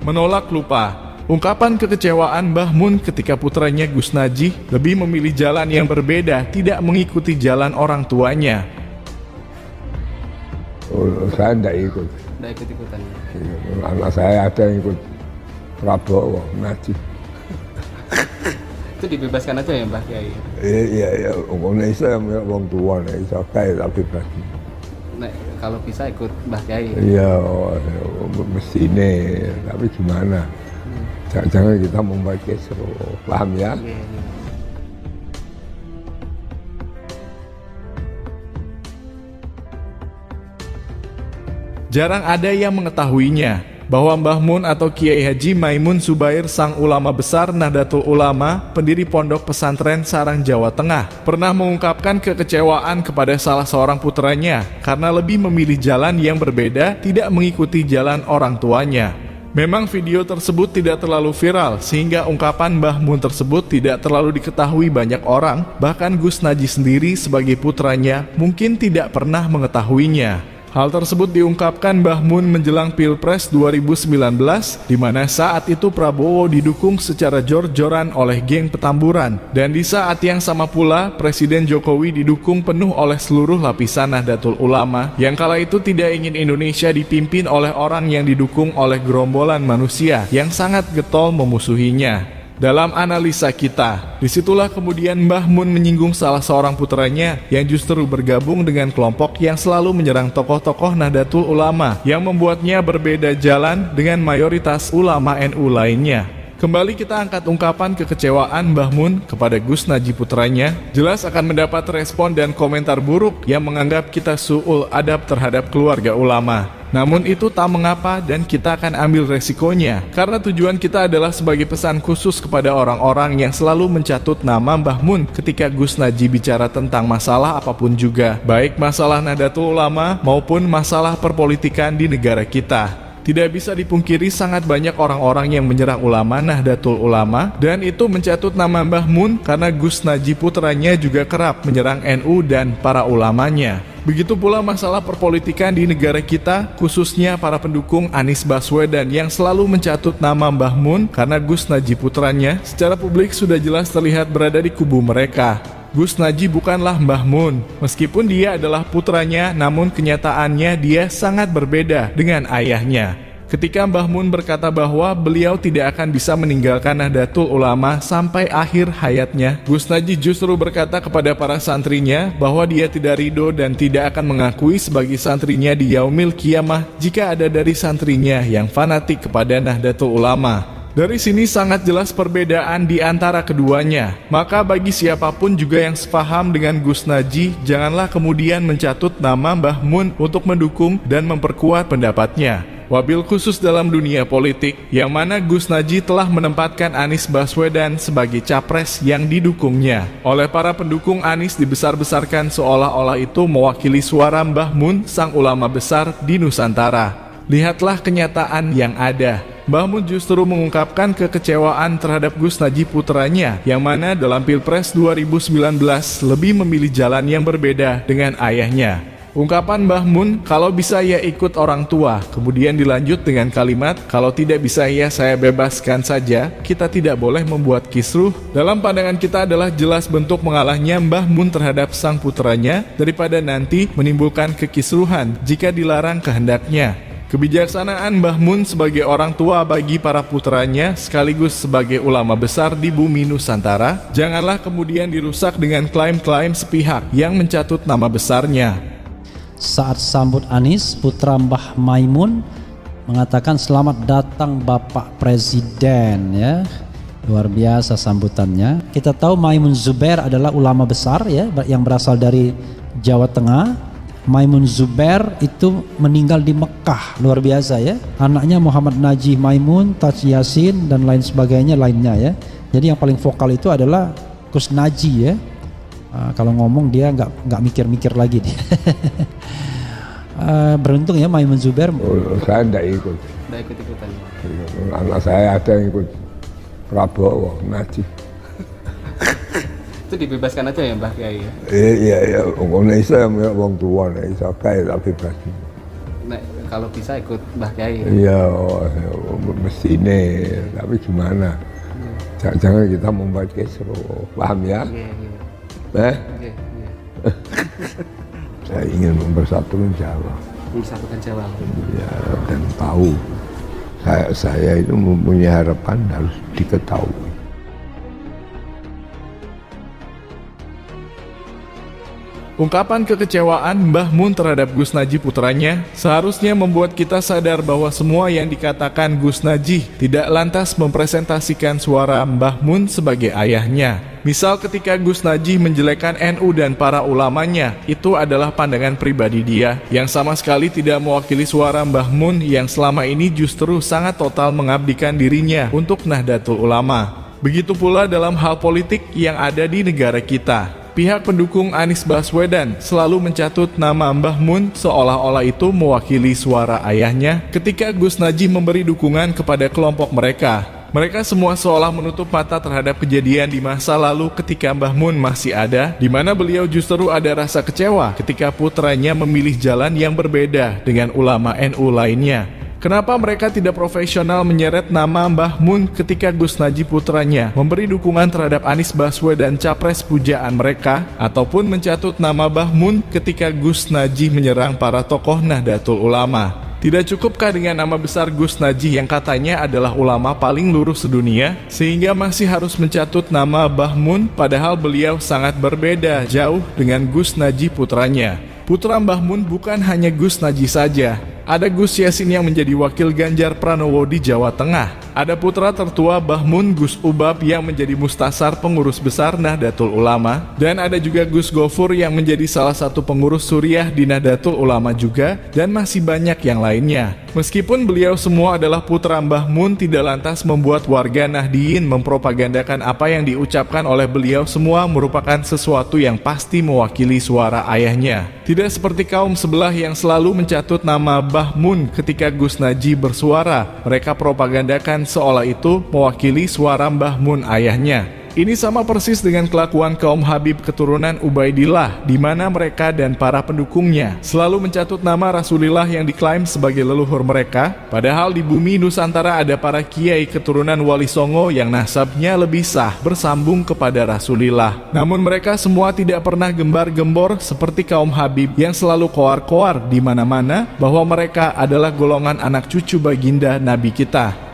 menolak lupa. Ungkapan kekecewaan Mbah Mun ketika putranya Gus Najih lebih memilih jalan yang berbeda, tidak mengikuti jalan orang tuanya. Saya tidak ikut. Tidak ikut-ikutan. Anak saya ada yang ikut Prabowo, Najih. Itu dibebaskan aja ya Mbah Kiai? Iya. Indonesia orang tua, Indonesia kaya tapi bebas. Nek, kalau bisa ikut Mbah Kiai. Iya, mesti ini. Tapi gimana? Jangan kita membuat kisruh, paham ya? Jarang ada yang mengetahuinya bahwa Mbah Mun atau Kiai Haji Maimun Zubair, sang ulama besar Nahdlatul Ulama, pendiri pondok pesantren Sarang, Jawa Tengah, pernah mengungkapkan kekecewaan kepada salah seorang putranya karena lebih memilih jalan yang berbeda, tidak mengikuti jalan orang tuanya. Memang video tersebut tidak terlalu viral, sehingga ungkapan Mbah Mun tersebut tidak terlalu diketahui banyak orang, bahkan Gus Najih sendiri sebagai putranya mungkin tidak pernah mengetahuinya. Hal tersebut diungkapkan Mbah Mun menjelang Pilpres 2019, di mana saat itu Prabowo didukung secara jor-joran oleh geng Petamburan, dan di saat yang sama pula Presiden Jokowi didukung penuh oleh seluruh lapisan Nahdlatul Ulama yang kala itu tidak ingin Indonesia dipimpin oleh orang yang didukung oleh gerombolan manusia yang sangat getol memusuhinya. Dalam analisa kita, disitulah kemudian Mbah Mun menyinggung salah seorang putranya yang justru bergabung dengan kelompok yang selalu menyerang tokoh-tokoh Nahdlatul Ulama yang membuatnya berbeda jalan dengan mayoritas ulama NU lainnya. Kembali kita angkat ungkapan kekecewaan Mbah Mun kepada Gus Najih putranya, jelas akan mendapat respon dan komentar buruk yang menganggap kita su'ul adab terhadap keluarga ulama. Namun itu tak mengapa dan kita akan ambil resikonya, karena tujuan kita adalah sebagai pesan khusus kepada orang-orang yang selalu mencatut nama Mbah Mun ketika Gus Najih bicara tentang masalah apapun juga, baik masalah Nahdlatul Ulama maupun masalah perpolitikan di negara kita. Tidak bisa dipungkiri sangat banyak orang-orang yang menyerang ulama Nahdlatul Ulama, dan itu mencatut nama Mbah Mun karena Gus Najih putranya juga kerap menyerang NU dan para ulamanya. Begitu pula masalah perpolitikan di negara kita, khususnya para pendukung Anies Baswedan yang selalu mencatut nama Mbah Mun karena Gus Najih putranya secara publik sudah jelas terlihat berada di kubu mereka. Gus Najih bukanlah Mbah Mun, meskipun dia adalah putranya, namun kenyataannya dia sangat berbeda dengan ayahnya. Ketika Mbah Mun berkata bahwa beliau tidak akan bisa meninggalkan Nahdlatul Ulama sampai akhir hayatnya, Gus Najih justru berkata kepada para santrinya bahwa dia tidak ridho dan tidak akan mengakui sebagai santrinya di Yaumil Qiyamah jika ada dari santrinya yang fanatik kepada Nahdlatul Ulama. Dari sini sangat jelas perbedaan di antara keduanya. Maka bagi siapapun juga yang sepaham dengan Gus Najih, janganlah kemudian mencatut nama Mbah Mun untuk mendukung dan memperkuat pendapatnya. Wabil khusus dalam dunia politik, yang mana Gus Najih telah menempatkan Anies Baswedan sebagai capres yang didukungnya. Oleh para pendukung Anies dibesar-besarkan seolah-olah itu mewakili suara Mbah Mun, sang ulama besar di Nusantara. Lihatlah kenyataan yang ada. Mbah Mun justru mengungkapkan kekecewaan terhadap Gus Najih putranya, yang mana dalam Pilpres 2019 lebih memilih jalan yang berbeda dengan ayahnya. Ungkapan Mbah Mun, kalau bisa ya ikut orang tua, kemudian dilanjut dengan kalimat, kalau tidak bisa ya saya bebaskan saja, kita tidak boleh membuat kisruh. Dalam pandangan kita adalah jelas bentuk mengalahnya Mbah Mun terhadap sang putranya, daripada nanti menimbulkan kekisruhan jika dilarang kehendaknya. Kebijaksanaan Mbah Mun sebagai orang tua bagi para putranya sekaligus sebagai ulama besar di bumi Nusantara, janganlah kemudian dirusak dengan klaim-klaim sepihak yang mencatut nama besarnya. Saat sambut Anies, putra Mbah Maimun mengatakan selamat datang Bapak Presiden, ya. Luar biasa sambutannya. Kita tahu Maimun Zubair adalah ulama besar, ya, yang berasal dari Jawa Tengah. Maimun Zubair itu meninggal di Mekah, luar biasa ya. Anaknya Muhammad Najih Maimun, Taj Yasin dan lain sebagainya lainnya ya. Jadi yang paling vokal itu adalah Gus Najih ya. Kalau ngomong dia nggak mikir-mikir lagi dia. Beruntung ya Maimun Zubair. Saya tidak ikut. Tidak ikut-ikutan. Anak saya ada yang ikut Prabowo, Najih. Itu dibebaskan aja ya Mbah Kiai? Iya, Indonesia orang tua, Indonesia kaya tapi bebas. Nek, kalau bisa ikut Mbah Kiai. Iya, mesti ini. Tapi gimana? Jangan kita membuat kisru, paham ya? Iya, iya. Iya, iya. Saya ingin mempersatukan Jawa. Mempersatukan Jawa. Ya, dan tahu saya itu mempunyai harapan harus diketahui. Ungkapan kekecewaan Mbah Mun terhadap Gus Najih putranya seharusnya membuat kita sadar bahwa semua yang dikatakan Gus Najih tidak lantas mempresentasikan suara Mbah Mun sebagai ayahnya. Misal ketika Gus Najih menjelekkan NU dan para ulamanya, itu adalah pandangan pribadi dia yang sama sekali tidak mewakili suara Mbah Mun yang selama ini justru sangat total mengabdikan dirinya untuk Nahdlatul Ulama. Begitu pula dalam hal politik yang ada di negara kita. Pihak pendukung Anies Baswedan selalu mencatut nama Mbah Mun seolah-olah itu mewakili suara ayahnya ketika Gus Najih memberi dukungan kepada kelompok mereka. Mereka semua seolah menutup mata terhadap kejadian di masa lalu ketika Mbah Mun masih ada, di mana beliau justru ada rasa kecewa ketika putranya memilih jalan yang berbeda dengan ulama NU lainnya. Kenapa mereka tidak profesional menyeret nama Mbah Mun ketika Gus Najih putranya memberi dukungan terhadap Anies Baswedan capres pujaan mereka, ataupun mencatut nama Mbah Mun ketika Gus Najih menyerang para tokoh Nahdlatul Ulama? Tidak cukupkah dengan nama besar Gus Najih yang katanya adalah ulama paling lurus sedunia, sehingga masih harus mencatut nama Mbah Mun padahal beliau sangat berbeda jauh dengan Gus Najih putranya? Putra Mbah Mun bukan hanya Gus Najih saja. Ada Gus Yassin yang menjadi wakil Ganjar Pranowo di Jawa Tengah. Ada putra tertua Mbah Mun, Gus Ubab, yang menjadi mustasar pengurus besar Nahdlatul Ulama. Dan ada juga Gus Gofur yang menjadi salah satu pengurus Suriah di Nahdlatul Ulama juga. Dan masih banyak yang lainnya. Meskipun beliau semua adalah putra Mbah Mun, tidak lantas membuat warga Nahdiyin mempropagandakan apa yang diucapkan oleh beliau semua merupakan sesuatu yang pasti mewakili suara ayahnya. Tidak seperti kaum sebelah yang selalu mencatut nama Mbah Mun ketika Gus Najih bersuara. Mereka propagandakan seolah itu mewakili suara Mbah Mun ayahnya. Ini sama persis dengan kelakuan kaum Habib keturunan Ubaidillah, di mana mereka dan para pendukungnya selalu mencatut nama Rasulullah yang diklaim sebagai leluhur mereka, padahal di bumi Nusantara ada para kiai keturunan Wali Songo yang nasabnya lebih sah bersambung kepada Rasulullah. Namun mereka semua tidak pernah gembar-gembor seperti kaum Habib yang selalu koar-koar di mana-mana bahwa mereka adalah golongan anak cucu baginda Nabi kita.